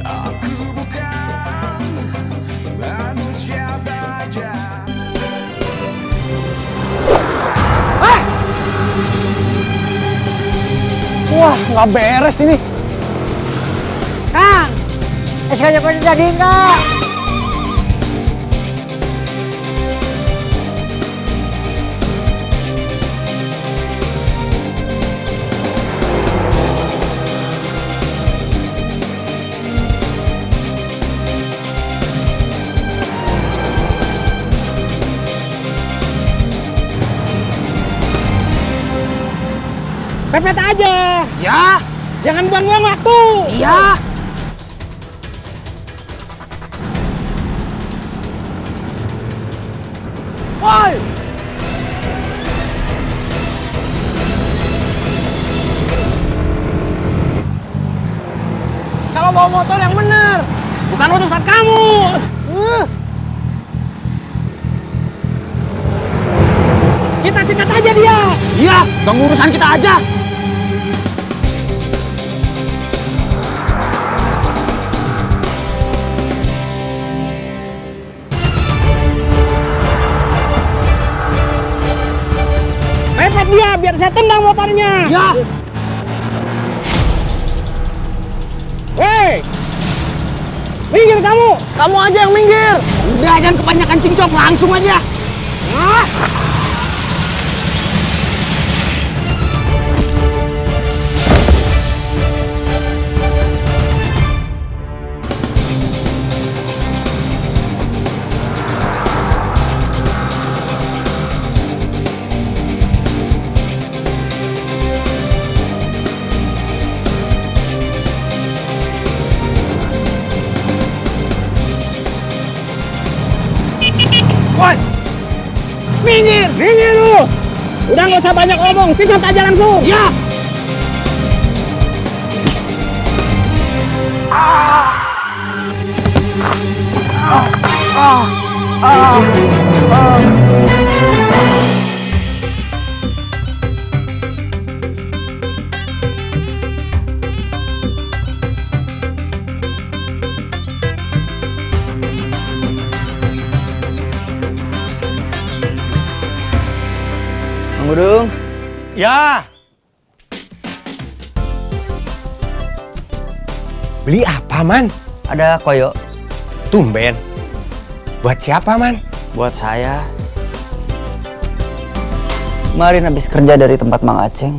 Aku bukan manusia baja. Wah, nggak beres ini. Kang, SK-nya pada jadi enggak? Pepet aja. Ya, Jangan buang-buang waktu. iya. Woi! Kalau bawa motor yang bener. Bukan urusan kamu. Kita sikat aja dia. Iya, ganggu urusan kita aja. Pepet dia biar saya tendang motornya. Ya, Hei, minggir kamu. kamu aja yang minggir. Udah, jangan kebanyakan cincong, langsung aja. Ah. Woi, minggir. Minggir lu. Udah nggak usah banyak ngomong, sikat aja langsung. Ya. Mang Budung, Ya. Beli apa, Man? ada koyo Tumben. Buat siapa, Man? buat saya. Kemarin habis kerja dari tempat Mang Aceng.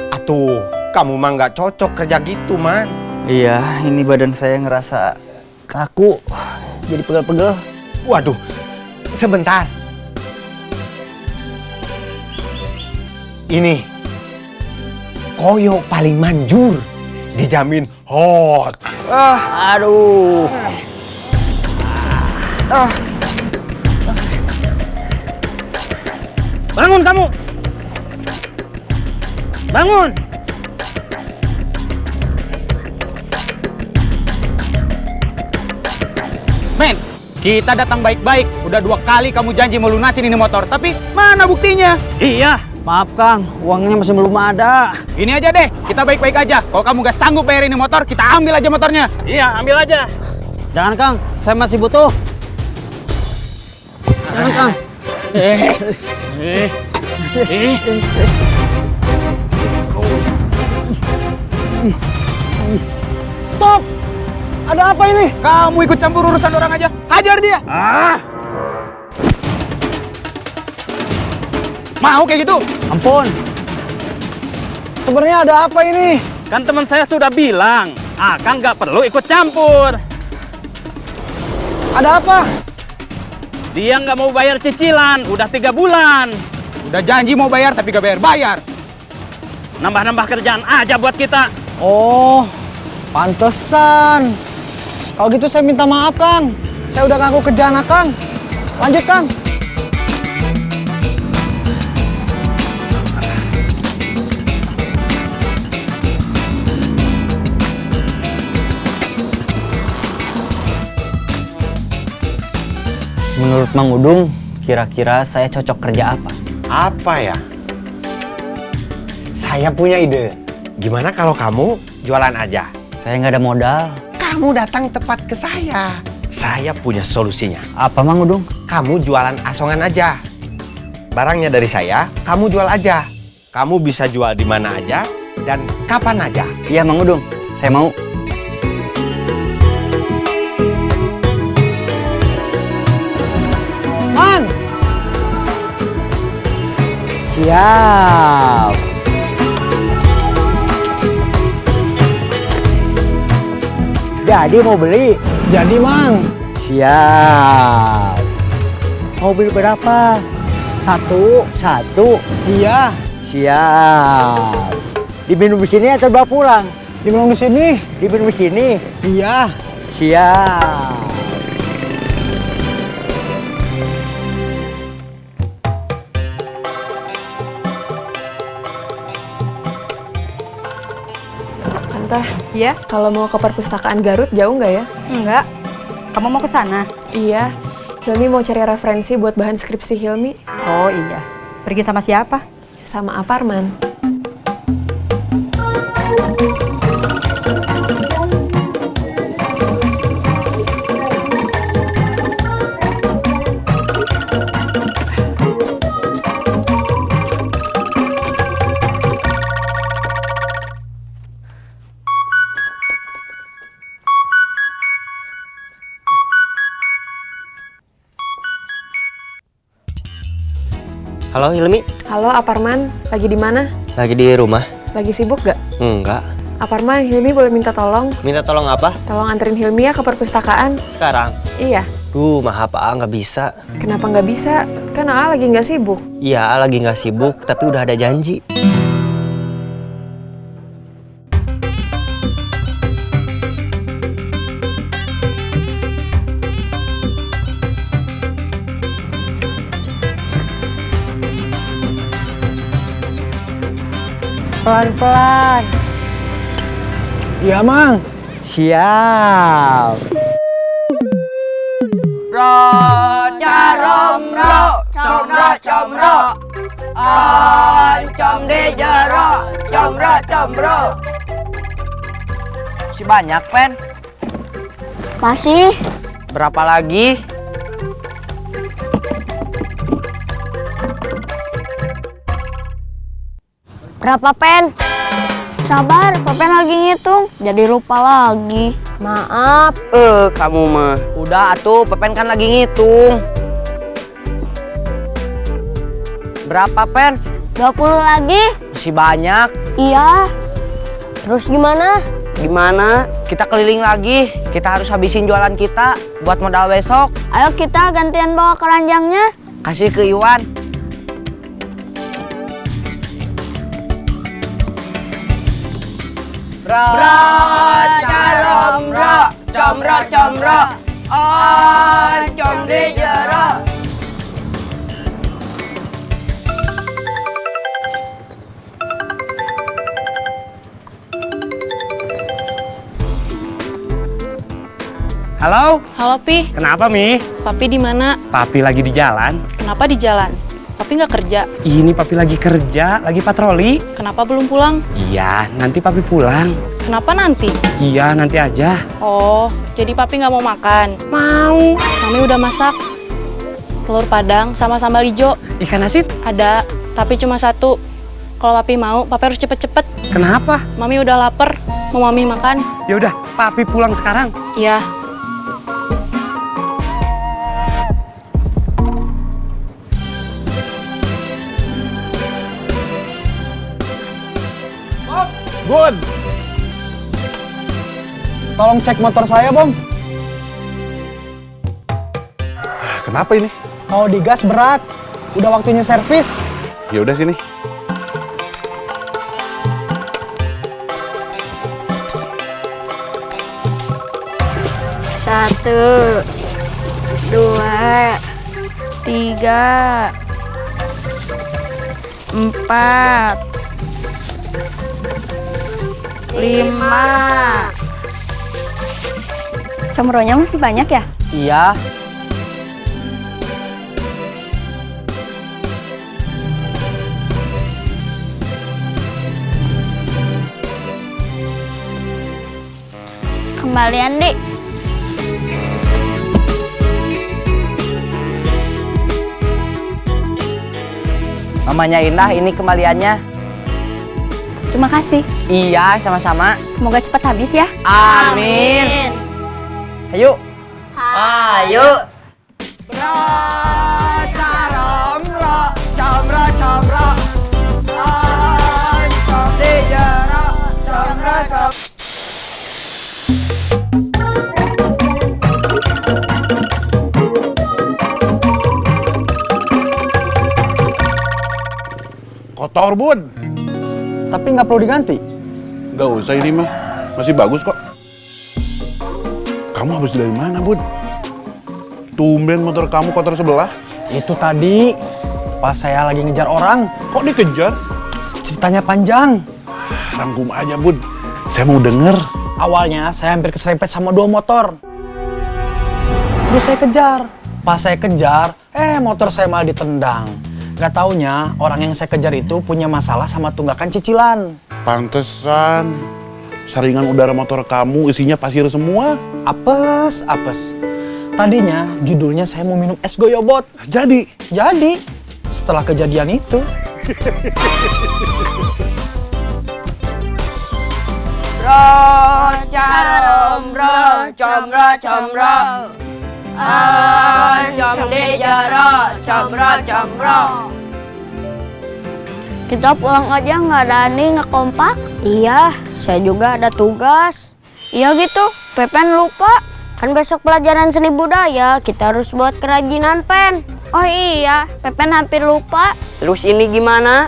Atuh, kamu mah nggak cocok kerja gitu, Man. Iya, ini badan saya ngerasa kaku, jadi pegel-pegel. Waduh, sebentar. Ini koyo paling manjur, dijamin hot. Aduh. Bangun kamu. Bangun. Men, kita datang baik-baik. Udah 2 kali kamu janji melunasin ini motor, tapi mana buktinya? Iya. Maaf Kang, uangnya masih belum ada. Ini aja deh, kita baik-baik aja. Kalau kamu gak sanggup bayar ini motor, kita ambil aja motornya. Iya, ambil aja. Jangan Kang, saya masih butuh. Jangan Kang. Stop! Ada apa ini? Kamu ikut campur urusan orang aja. Hajar dia. Mau kayak gitu? Ampun. Sebenarnya ada apa ini? Kan teman saya sudah bilang, Akang nggak perlu ikut campur. Ada apa? Dia nggak mau bayar cicilan, udah 3 bulan. Udah janji mau bayar, tapi gak bayar-bayar. Nambah-nambah kerjaan aja buat kita. Oh, pantesan. Kalau gitu saya minta maaf, Kang. Saya udah ganggu kerjaan Kang. Lanjut, Kang. Menurut Mang Udung, kira-kira saya cocok kerja apa? Apa ya? Saya punya ide. Gimana kalau kamu jualan aja? Saya nggak ada modal. Kamu datang tepat ke saya. Saya punya solusinya. Apa Mang Udung? Kamu jualan asongan aja. Barangnya dari saya, kamu jual aja. Kamu bisa jual di mana aja dan kapan aja. Iya Mang Udung, saya mau. Mang! Siap. Jadi mau beli? Jadi, Mang. Siap. Mau beli berapa? Satu. Satu. Iya. Siap. Diminum di sini atau bawa pulang? Diminum di sini. Diminum di sini. Iya. Siap. Tante, ya? Kalau mau ke perpustakaan Garut jauh nggak ya? Enggak. Kamu mau ke sana? Iya. Hilmi mau cari referensi buat bahan skripsi Hilmi. Oh iya. Pergi sama siapa? Sama Aparman. Halo Hilmi, Halo Aparman, lagi di mana? lagi di rumah? Lagi sibuk gak? Enggak. Aparman, Hilmi boleh minta tolong? Minta tolong apa? Tolong anterin Hilmi ya ke perpustakaan. Sekarang? Iya. Duh, maaf A, nggak bisa. Kenapa nggak bisa? Kan AA lagi nggak sibuk. Iya, A lagi nggak sibuk, tapi udah ada janji. Pelan-pelan. Iya, Mang. Siap. Si banyak, Pen. Masih. Berapa lagi? Berapa pen? Sabar, Papen lagi ngitung. Jadi lupa lagi. Maaf. Kamu mah. Udah atuh, Pepen kan lagi ngitung. Berapa, Pen? 20 lagi? Masih banyak. Iya. Terus gimana? Gimana? Kita keliling lagi. Kita harus habisin jualan kita buat modal besok. Ayo kita gantian bawa keranjangnya. Kasih ke Iwan. Comro, oncom di jero. Halo, Halo Pi, kenapa Mi? Papi di mana? Papi lagi di jalan. Kenapa di jalan? Papi nggak kerja. Ini Papi lagi kerja, lagi patroli. Kenapa belum pulang? Iya, nanti Papi pulang. Kenapa nanti? Iya, nanti aja. Oh, jadi Papi nggak mau makan? Mau. Mami udah masak. Telur padang sama sambal hijau. Ikan asin? Ada, tapi cuma satu. Kalau Papi mau, Papi harus cepet-cepet. Kenapa? Mami udah lapar. Mau Mami makan? Ya udah, Papi pulang sekarang. Iya. Bun. Tolong cek motor saya, Bang. Kenapa ini? Mau digas berat. Udah waktunya servis. Ya udah sini. Satu, 2, 3, 4, 5. Comronya masih banyak ya? Iya. kembalian, Dik. Mamanya Indah, ini kembaliannya. Terima kasih. Iya, sama-sama. Semoga cepat habis ya. Amin. Ayo. Ayo. Kotor, Bun. Tapi nggak perlu diganti. Nggak usah ini mah. Masih bagus kok. Kamu habis dari mana, Bun? Tumben motor kamu kotor sebelah. Itu tadi pas saya lagi ngejar orang. Kok dikejar? Ceritanya panjang. Rangkum aja, Bun. Saya mau denger. Awalnya saya hampir keserempet sama 2 motor. Terus saya kejar. Pas saya kejar, motor saya malah ditendang. Gak taunya orang yang saya kejar itu punya masalah sama tunggakan cicilan. Pantesan. Saringan udara motor kamu isinya pasir semua. Apes, apes. Tadinya judulnya saya mau minum es goyobot. Jadi? Jadi, setelah kejadian itu. Kita pulang aja, nggak ada nih, nggak kompak. Iya, saya juga ada tugas. Iya gitu, Pepen lupa. Kan besok pelajaran seni budaya, kita harus buat kerajinan pen. Oh iya, Pepen hampir lupa. Terus ini gimana?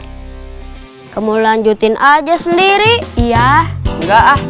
Kamu lanjutin aja sendiri. Iya. Enggak ah.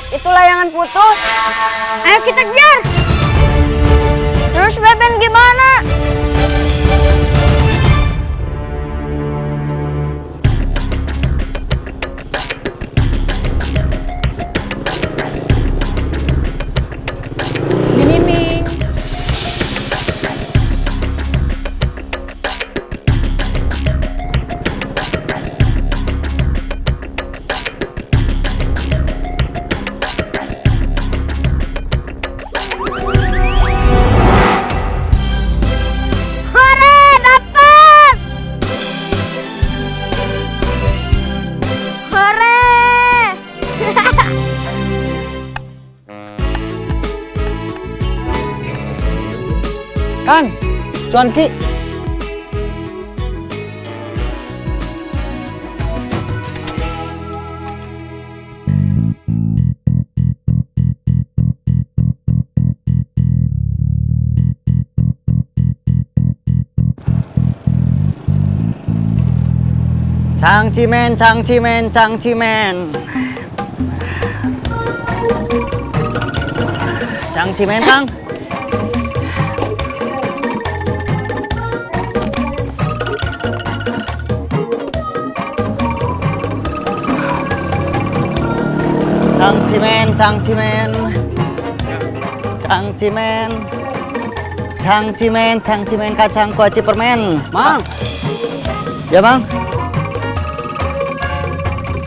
Itu layangan putus. Ayo kita kejar. Terus Pepen gimana? Kang, cuanki. Cangcimen, cangcimen, cangcimen. Cangcimen, Kang. Cangcimen, cangcimen. Cangcimen. Cangcimen, kacang kuaci permen. Mang. Ya, Mang.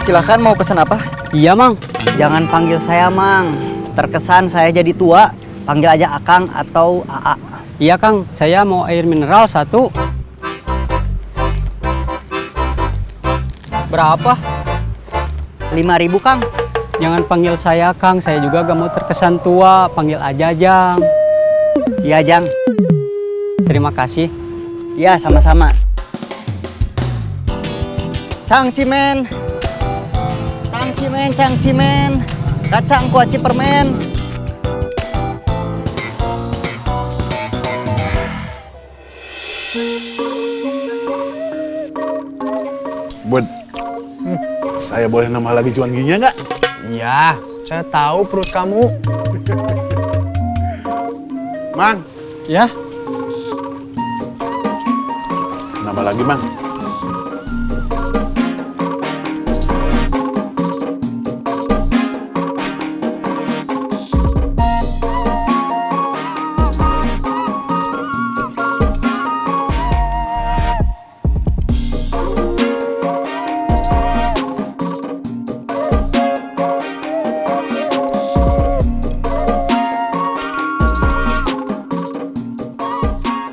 Silahkan mau pesan apa? Iya, Mang. Jangan panggil saya, Mang. Terkesan saya jadi tua. Panggil aja Akang atau AA. Iya, Kang. Saya mau air mineral 1. Berapa? 5.000, Kang. Jangan panggil saya, Kang. Saya juga gak mau terkesan tua. Panggil aja, Jang. Iya, Jang. Terima kasih. Iya, sama-sama. Cangcimen. Cangcimen. Kacang kuaci permen. Bud, saya boleh nambah lagi cuankinya nggak? Iya, saya tahu perut kamu. Mang, Ya, nambah lagi, Mang.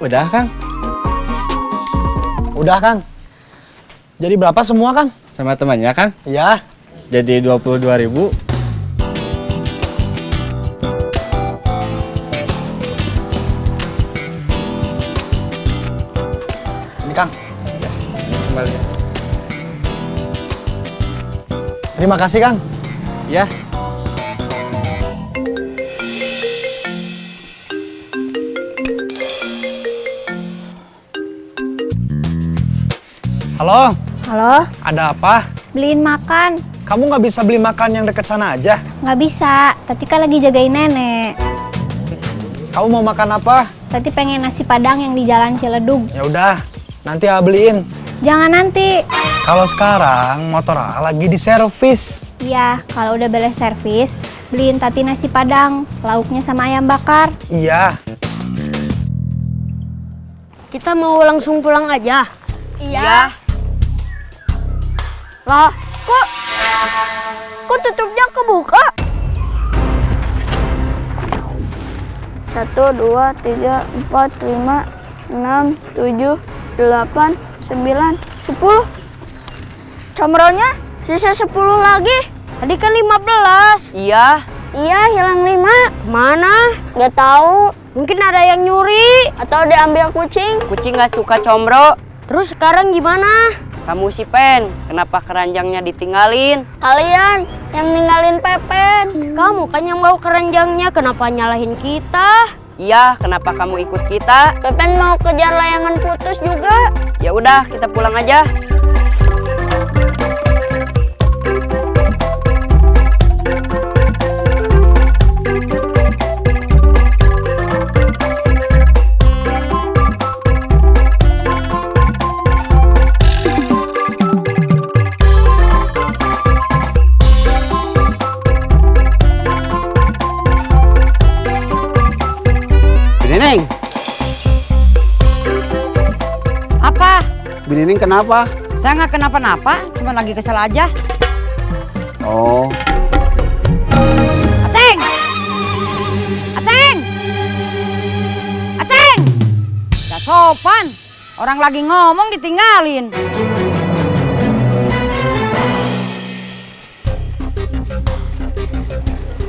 Udah, Kang. udah Kang. Jadi berapa semua Kang? Sama temannya, Kang. Iya. Jadi 22.000. Ini Kang. Kembali. Terima kasih Kang. Ya. Halo, Halo, ada apa? beliin makan. Kamu nggak bisa beli makan yang dekat sana aja? Nggak bisa, Tati kan lagi jagain nenek. Kamu mau makan apa? Tati pengen nasi padang yang di Jalan Ciledug. Ya udah, nanti A beliin. Jangan nanti. Kalau sekarang motor A lagi di servis. Iya, kalau udah beres servis, beliin Tati nasi padang, lauknya sama ayam bakar. Iya. Kita mau langsung pulang aja? Iya. Lah, kok tutupnya kebuka? 1, 2, 3, 4, 5, 6, 7, 8, 9, 10. Comronya sisa 10 lagi. Tadi kan 15. Iya. Iya, hilang 5. Mana? Gak tahu. Mungkin ada yang nyuri atau diambil kucing. Kucing nggak suka combro. Terus sekarang gimana? Kamu si Pen, kenapa keranjangnya ditinggalin? Kalian yang ninggalin Pepen. Kamu kan yang bawa keranjangnya, kenapa nyalahin kita? Iya, kenapa kamu ikut kita? Pepen mau kejar layangan putus juga. Ya udah, kita pulang aja. Bining. Apa? Bining kenapa? Saya nggak kenapa-napa, cuma lagi kesel aja. Oh. Aceng! Aceng! Aceng! Gak sopan, orang lagi ngomong ditinggalin.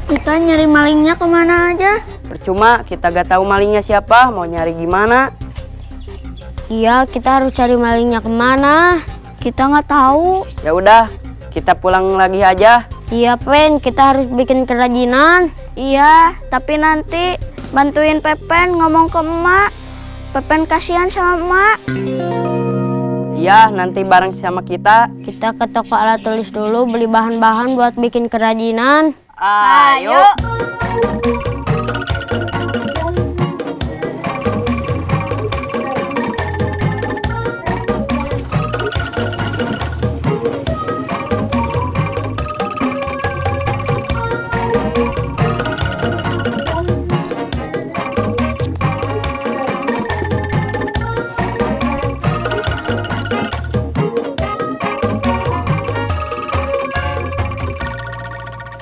Kita nyari malingnya kemana aja? Percuma, kita gak tahu malingnya siapa, mau nyari gimana. Iya, kita harus cari malingnya kemana. Kita nggak tahu. Ya udah, kita pulang lagi aja. Iya, Pen, kita harus bikin kerajinan. Iya, tapi nanti bantuin Pepen ngomong ke emak. Pepen kasihan sama emak. Iya, nanti bareng sama kita. Kita ke toko alat tulis dulu beli bahan-bahan buat bikin kerajinan. Ayo.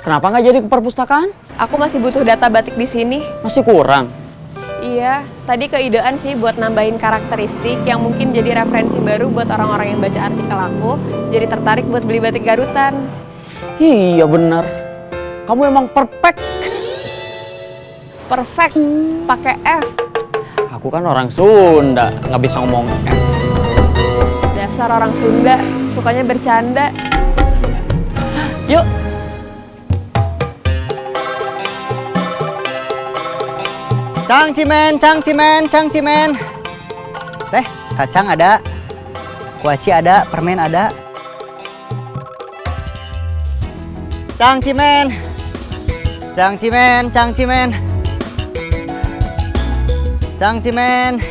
Kenapa nggak jadi ke perpustakaan? Aku masih butuh data batik di sini. Masih kurang. Iya, tadi keidean sih buat nambahin karakteristik yang mungkin jadi referensi baru buat orang-orang yang baca artikel aku, jadi tertarik buat beli batik Garutan. Iya bener. Kamu emang perfect. Perfect, pakai F. Aku kan orang Sunda, nggak bisa ngomong F. Dasar orang Sunda, sukanya bercanda. Yuk. Cangcimen, cangcimen, cangcimen. Teh, kacang ada, kuaci ada, permen ada. Cangcimen, cangcimen, cangcimen, cangcimen.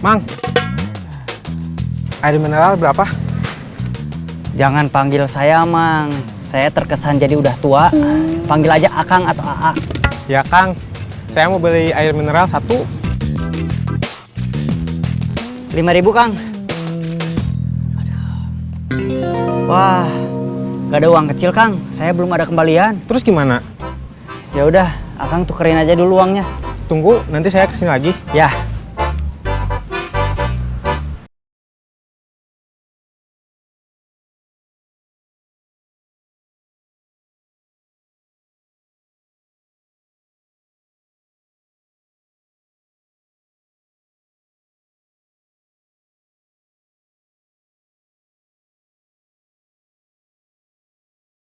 Mang, air mineral berapa? Jangan panggil saya, Mang. Saya terkesan jadi udah tua. Panggil aja Akang atau AA. Ya Kang, saya mau beli air mineral 1. 5.000, Kang. Wah, gak ada uang kecil, Kang. Saya belum ada kembalian. Terus gimana? Ya udah, Akang tukerin aja dulu uangnya. Tunggu, nanti saya kesini lagi. Ya.